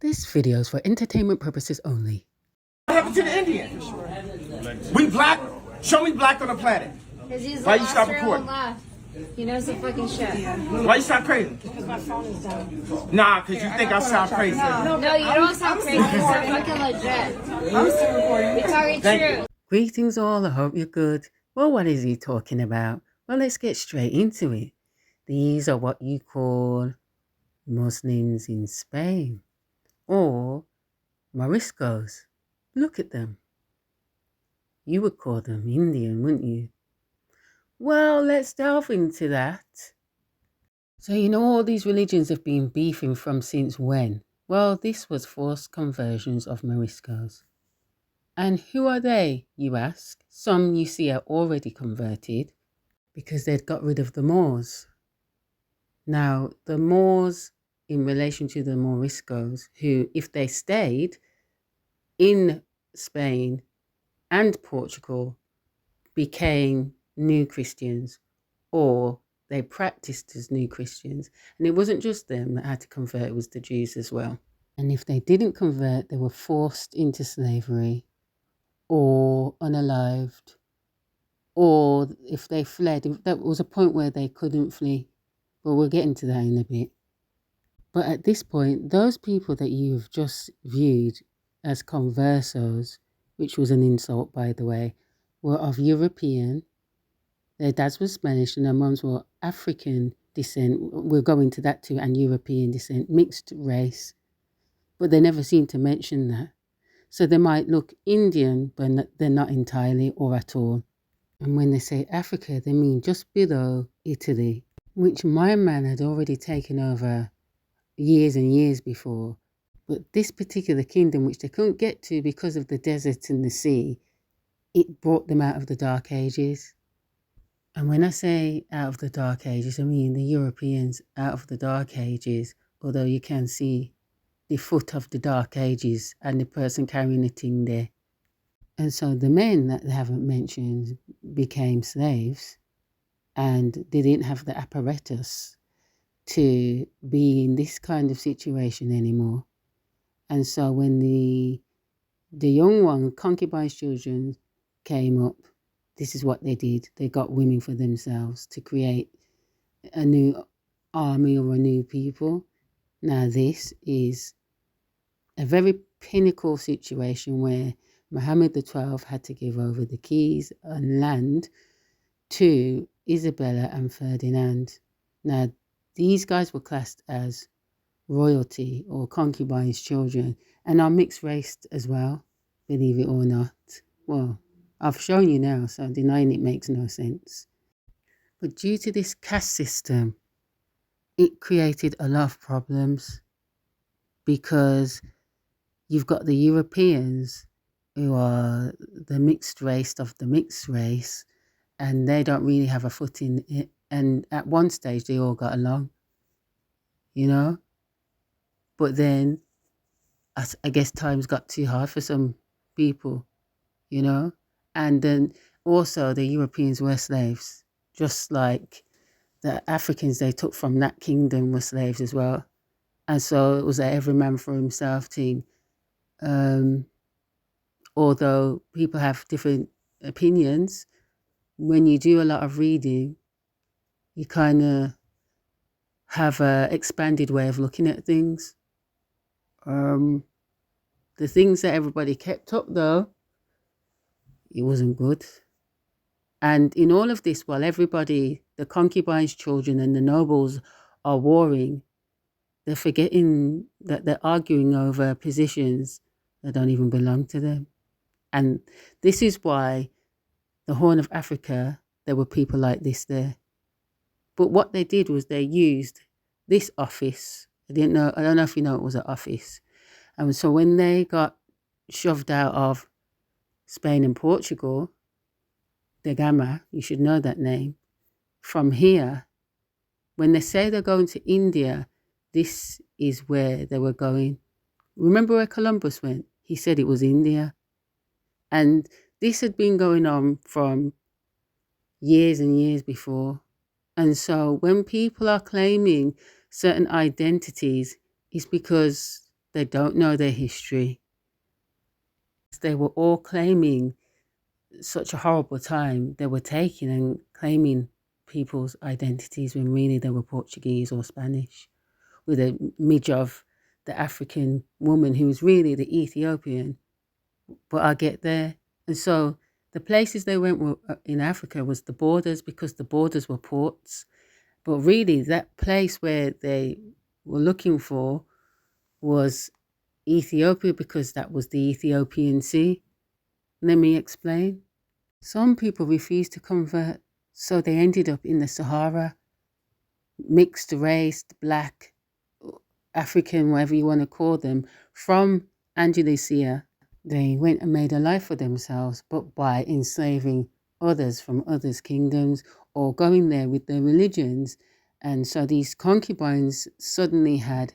This video is for entertainment purposes only. What happened to the Indians? We black. Show me black on the planet. Because he's Why the you stop last real recording? one left. He knows the fucking shit. Why you sound crazy? Because my phone is down. Nah, because you think I sound crazy. No, you don't sound crazy. You sound fucking legit. I'm still recording. You're talking true. Greetings all, I hope you're good. Well, what is he talking about? Well, let's get straight into it. These are what you call Muslims in Spain, or Moriscos. Look at them. You would call them Indian, wouldn't you? Well, let's delve into that. So, all these religions have been beefing from since when? Well, this was forced conversions of Moriscos. And who are they, you ask? Some you see are already converted because they'd got rid of the Moors. Now, the Moors, in relation to the Moriscos, who, if they stayed in Spain and Portugal, became new Christians, or they practiced as new Christians. And it wasn't just them that had to convert, it was the Jews as well. And if they didn't convert, they were forced into slavery or unalived, or if they fled, that was a point where they couldn't flee. But we'll get into that in a bit. But at this point, those people that you've just viewed as conversos, which was an insult, by the way, were of European. Their dads were Spanish and their mums were African descent. We'll go into that too, and European descent, mixed race. But they never seem to mention that. So they might look Indian, but they're not entirely or at all. And when they say Africa, they mean just below Italy, which my man had already taken over years and years before. But this particular kingdom, which they couldn't get to because of the desert and the sea, it brought them out of the Dark Ages. And when I say out of the Dark Ages, I mean the Europeans out of the Dark Ages, although you can see the foot of the Dark Ages and the person carrying the thing there. And so the men that they haven't mentioned became slaves, and they didn't have the apparatus to be in this kind of situation anymore. And so when the young one, concubines' children, came up, this is what they did. They got women for themselves to create a new army or a new people. Now this is a very pinnacle situation where Muhammad XII had to give over the keys and land to Isabella and Ferdinand. Now, these guys were classed as royalty or concubines' children and are mixed race as well, believe it or not. Well, I've shown you now, so denying it makes no sense. But due to this caste system, it created a lot of problems because you've got the Europeans who are the mixed race of the mixed race, and they don't really have a foot in it. And at one stage, they all got along, But then, I guess times got too hard for some people, And then also the Europeans were slaves, just like the Africans they took from that kingdom were slaves as well. And so it was a every man for himself thing. Although people have different opinions, when you do a lot of reading, you kind of have an expanded way of looking at things. The things that everybody kept up, though, it wasn't good. And in all of this, while everybody, the concubines' children and the nobles are warring, they're forgetting that they're arguing over positions that don't even belong to them. And this is why the Horn of Africa, there were people like this there. But what they did was they used this office. I don't know if you know it was an office. And so when they got shoved out of Spain and Portugal, the Gama, you should know that name, from here, when they say they're going to India, this is where they were going. Remember where Columbus went? He said it was India. And this had been going on from years and years before. And so when people are claiming certain identities, it's because They don't know their history. They were all claiming such a horrible time. They were taking and claiming people's identities when really they were Portuguese or Spanish, with a midge of the African woman who was really the Ethiopian. But I'll get there. And so the places they went were, in Africa was the borders, because the borders were ports. But really that place where they were looking for was Ethiopia, because that was the Ethiopian Sea. Let me explain. Some people refused to convert, so they ended up in the Sahara, mixed race, black, African, whatever you want to call them, from Andalusia. They went and made a life for themselves, but by enslaving others from others' kingdoms or going there with their religions. And so these concubines suddenly had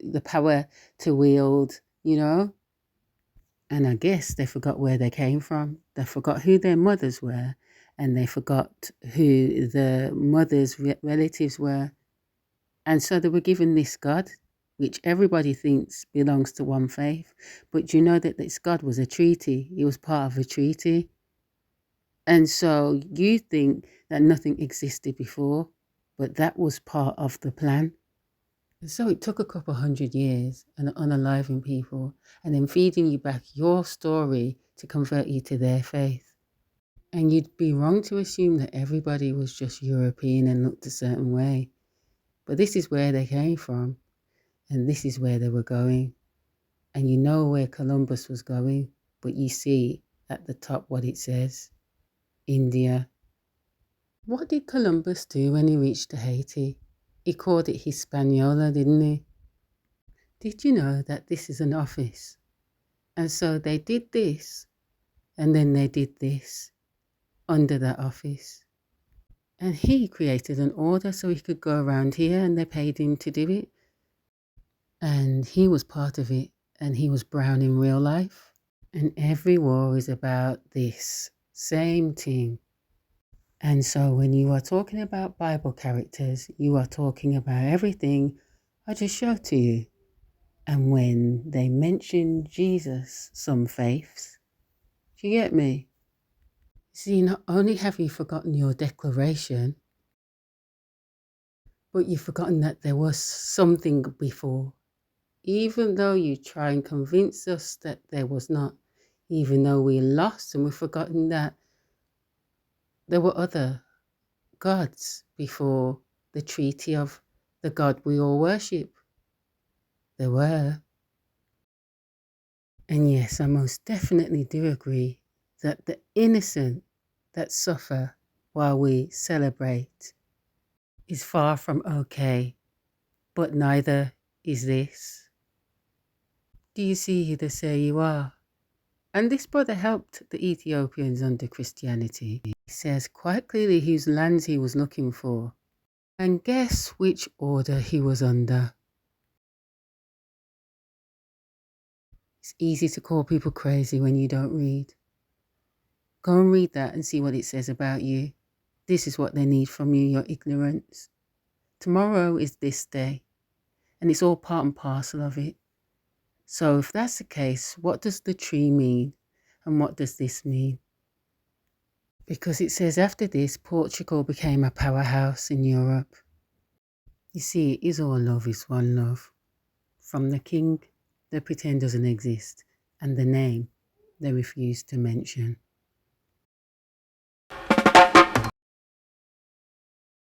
the power to wield, and I guess they forgot where they came from. They forgot who their mothers were, and they forgot who the mothers' relatives were. And so they were given this God, which everybody thinks belongs to one faith. But you know that this God was a treaty. It was part of a treaty. And so you think that nothing existed before, but that was part of the plan. So it took a couple 100 years and unaliving people and then feeding you back your story to convert you to their faith. And you'd be wrong to assume that everybody was just European and looked a certain way. But this is where they came from, and this is where they were going. And you know where Columbus was going, but you see at the top what it says, India. What did Columbus do when he reached Haiti? He called it Hispaniola, didn't he? Did you know that this is an office? And so they did this, and then they did this under that office. And he created an order so he could go around here, and they paid him to do it. And he was part of it, and he was brown in real life. And every war is about this same thing. And so when you are talking about Bible characters, you are talking about everything I just showed to you. And when they mention Jesus, some faiths, do you get me? See, not only have you forgotten your declaration, but you've forgotten that there was something before. Even though you try and convince us that there was not, even though we lost and we've forgotten that there were other gods before the treaty of the God we all worship. There were. And yes, I most definitely do agree that the innocent that suffer while we celebrate is far from okay, but neither is this. Do you see who they say you are? And this brother helped the Ethiopians under Christianity. He says quite clearly whose lands he was looking for. And guess which order he was under? It's easy to call people crazy when you don't read. Go and read that and see what it says about you. This is what they need from you, your ignorance. Tomorrow is this day, and it's all part and parcel of it. So if that's the case, what does the tree mean? And what does this mean? Because it says after this, Portugal became a powerhouse in Europe. You see, it is all love is one love. From the king, they pretend doesn't exist, and the name they refuse to mention.